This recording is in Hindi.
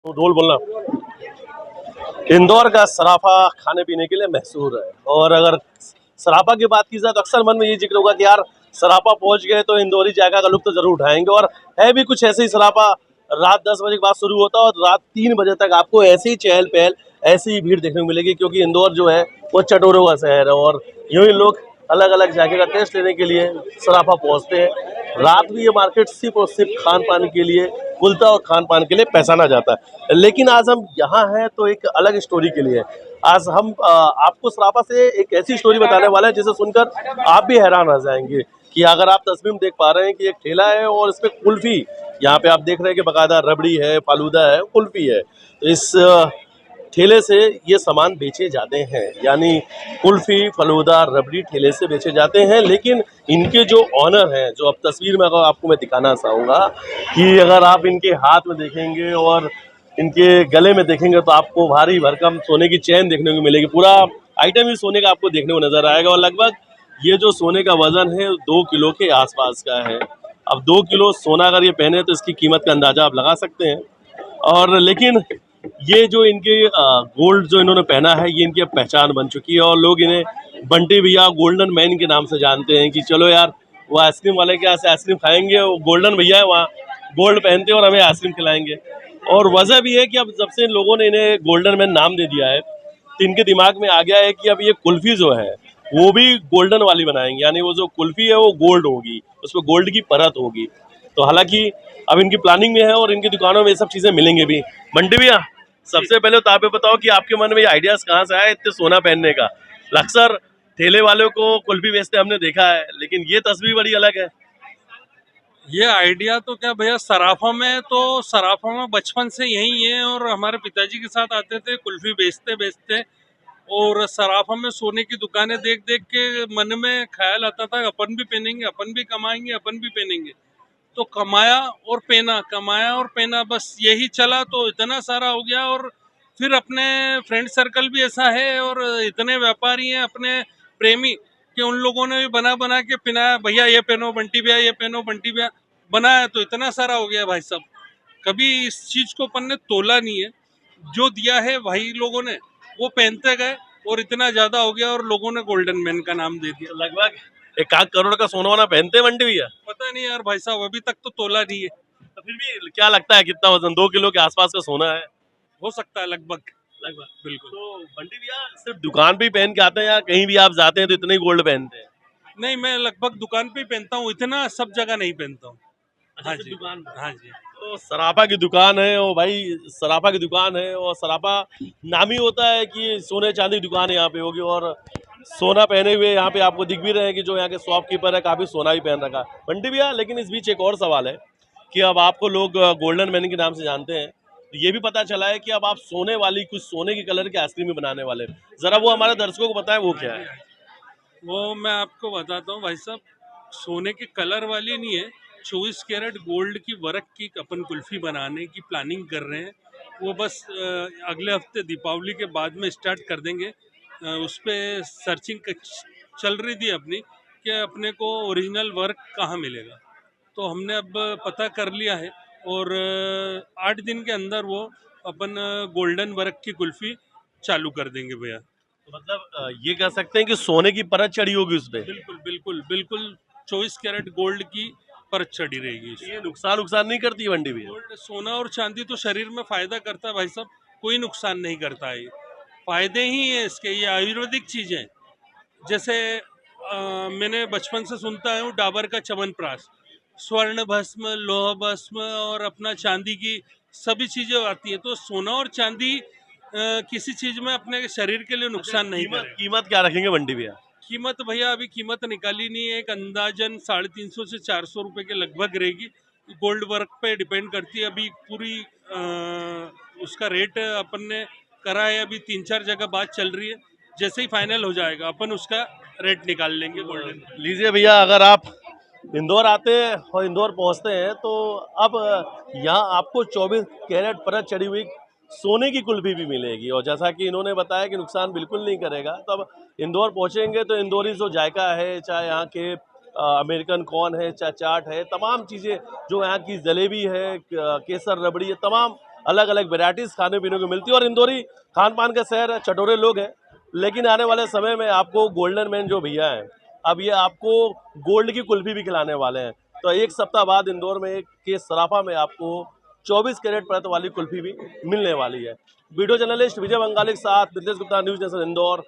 तो ढोल बोलना। इंदौर का सराफा खाने पीने के लिए मशहूर है, और अगर सराफा की बात की जाए तो अक्सर मन में ये जिक्र होगा कि यार सराफा पहुंच गए तो इंदौरी जायका का लुत्फ तो जरूर उठाएंगे। और है भी कुछ ऐसे ही। सराफा रात 10 बजे के बाद शुरू होता है और रात 3 बजे तक आपको ऐसी ही चहल पहल, ऐसी ही भीड़ देखने को मिलेगी, क्योंकि इंदौर जो है वो चटोरों का शहर है और यूं ही लोग अलग अलग जायके का टेस्ट लेने के लिए सराफा पहुंचते हैं। रात भी ये मार्केट सिर्फ और सिर्फ खान पान के लिए खुलता है और खान पान के लिए पहचाना जाता है। लेकिन आज हम यहाँ हैं तो एक अलग स्टोरी के लिए। आज हम आपको सराफा से एक ऐसी स्टोरी बताने वाले हैं जिसे सुनकर आप भी हैरान रह जाएंगे। कि अगर आप तस्वीर में देख पा रहे हैं कि एक ठेला है और इस पे कुल्फी, यहाँ पे आप देख रहे हैं कि बकायदा रबड़ी है, फालूदा है, कुल्फी है। तो इस ठेले से ये सामान बेचे जाते हैं, यानी कुल्फी, फलूदा, रबड़ी ठेले से बेचे जाते हैं। लेकिन इनके जो ऑनर हैं, जो अब तस्वीर में अगर आपको मैं दिखाना चाहूँगा, कि अगर आप इनके हाथ में देखेंगे और इनके गले में देखेंगे तो आपको भारी भरकम सोने की चेन देखने को मिलेगी। पूरा आइटम ही सोने का आपको देखने को नजर आएगा और लगभग ये जो सोने का वजन है 2 किलो के आसपास का है। अब 2 किलो सोना अगर ये पहने तो इसकी कीमत का अंदाजा आप लगा सकते हैं। और लेकिन ये जो इनके गोल्ड जो इन्होंने पहना है, ये इनकी अब पहचान बन चुकी है और लोग इन्हें बंटी भैया, गोल्डन मैन के नाम से जानते हैं। कि चलो यार, वो आइसक्रीम वाले के यहाँ से आइसक्रीम खाएंगे, वो गोल्डन भैया है, वहाँ गोल्ड पहनते हैं और हमें आइसक्रीम खिलाएंगे। और वजह भी है कि अब जब से इन लोगों ने इन्हें गोल्डन मैन नाम दे दिया है तो इनके दिमाग में आ गया है कि अब ये कुल्फी जो है वो भी गोल्डन वाली बनाएंगे, यानी वो जो कुल्फी है वो गोल्ड होगी, उसमें गोल्ड की परत होगी। तो हालांकि अब इनकी प्लानिंग में है और इनकी दुकानों में ये सब चीजें मिलेंगी भी। बंटी भैया, सबसे पहले तो आप ये बताओ कि आपके मन में ये आइडियाज कहाँ से आया इतने सोना पहनने का? अक्सर ठेले वालों को कुल्फी बेचते हमने देखा है, लेकिन ये तस्वीर बड़ी अलग है। ये आइडिया तो क्या भैया, सराफा में बचपन से यही है और हमारे पिताजी के साथ आते थे कुल्फी बेचते बेचते। और सराफा में सोने की दुकानें देख देख के मन में ख्याल आता था अपन भी पहनेंगे, अपन भी कमाएंगे, अपन भी पहनेंगे। तो कमाया और पहना, बस यही चला तो इतना सारा हो गया। और फिर अपने फ्रेंड सर्कल भी ऐसा है और इतने व्यापारी हैं अपने प्रेमी कि उन लोगों ने भी बना बना के पिनाया, भैया ये पहनो बंटी भैया, ये पहनो बंटी भैया, बनाया तो इतना सारा हो गया भाई साहब। कभी इस चीज को अपन ने तोला नहीं है, जो दिया है भाई लोगों ने वो पहनते गए और इतना ज्यादा हो गया और लोगों ने गोल्डन मैन का नाम दे दिया। लगभग 1 करोड़ का सोना वोना पहनते हैं बंटी भैया? पता नहीं यार भाई साहब, अभी तक तो तोला नहीं है। तो फिर भी क्या लगता है कितना वजन? 2 किलो के आसपास का सोना है हो सकता है लगभग। लगभग। बिल्कुल। तो बंटी भैया, सिर्फ दुकान पे ही पहन के आते हैं या कहीं भी आप जाते हैं तो इतने ही गोल्ड पहनते हैं? नहीं, मैं लगभग दुकान पे ही पहनता हूँ, इतना सब जगह नहीं पहनता हूँ। हाँ सिर्फ जी। दुकान पे? हाँ जी। तो सराफा की दुकान है और भाई, सराफा की दुकान है और सराफा नाम ही होता है कि सोने चांदी की दुकान यहाँ पे होगी। और सोना पहने हुए यहाँ पे आपको दिख भी रहे हैं कि जो यहाँ के शॉपकीपर है काफी सोना भी पहन रखा। बंटी भैया, लेकिन इस बीच एक और सवाल है कि अब आपको लोग गोल्डन मैन के नाम से जानते हैं, तो ये भी पता चला है कि अब आप सोने वाली, कुछ सोने के कलर की आइसक्रीम भी बनाने वाले हैं। जरा वो हमारे दर्शकों को बताएं वो क्या है। वो मैं आपको बताता हूँ भाई साहब, सोने के कलर वाली नहीं है, 24 कैरेट गोल्ड की वर्क की अपन कुल्फी बनाने की प्लानिंग कर रहे हैं। वो बस अगले हफ्ते दीपावली के बाद में स्टार्ट कर देंगे। उस पर सर्चिंग चल रही थी अपनी कि अपने को ओरिजिनल वर्क कहाँ मिलेगा, तो हमने अब पता कर लिया है और 8 दिन के अंदर वो अपन गोल्डन वर्क की कुल्फी चालू कर देंगे भैया। तो मतलब ये कह सकते हैं कि सोने की परत चढ़ी होगी उस पे? बिल्कुल बिल्कुल बिल्कुल, 24 कैरेट गोल्ड की परत चढ़ी रहेगी इसमें। ये नुकसान नुकसान नहीं करती है बंटी भैया? गोल्ड, सोना और चांदी तो शरीर में फायदा करता है भाई साहब, कोई नुकसान नहीं करता है। ये फायदे ही है इसके, ये आयुर्वेदिक चीज है। जैसे मैंने बचपन से सुनता हूँ डाबर का च्यवनप्राश, स्वर्ण भस्म, लोह भस्म और अपना चांदी की सभी चीजें आती है। तो सोना और चांदी किसी चीज में अपने शरीर के लिए नुकसान नहीं करेगा। कीमत क्या रखेंगे बंटी भैया? कीमत भैया अभी कीमत निकाली नहीं है, एक अंदाजन 350 से 400 रुपए के लगभग रहेगी। गोल्ड वर्क पे डिपेंड करती है। अभी पूरी उसका रेट अपन ने करा है, अभी 3-4 जगह बात चल रही है। जैसे ही फाइनल हो जाएगा अपन उसका रेट निकाल लेंगे गोल्डन। लीजिए भैया, अगर आप इंदौर आते हैं और इंदौर पहुंचते हैं तो अब यहाँ आपको 24 कैरेट परत चढ़ी हुई सोने की कुल्फी भी मिलेगी। और जैसा कि इन्होंने बताया कि नुकसान बिल्कुल नहीं करेगा, तो अब इंदौर पहुंचेंगे तो इंदौरी जो जायका है, चाहे यहाँ के अमेरिकन कॉर्न है, चाहे चाट है, तमाम चीज़ें, जो यहाँ की जलेबी है, केसर रबड़ी है, तमाम अलग अलग वेराइटीज़ खाने पीने को मिलती है। और इंदौरी खान पान का शहर है, चटोरे लोग हैं, लेकिन आने वाले समय में आपको गोल्डन मैन जो भैया हैं, अब ये आपको गोल्ड की कुल्फी भी खिलाने वाले हैं। तो एक सप्ताह बाद इंदौर में के सराफा में आपको 24 कैरेट परत वाली कुल्फी भी मिलने वाली है। वीडियो जर्नलिस्ट विजय बंगाली के साथ नितेश गुप्ता, न्यूज़ नेशन इंदौर।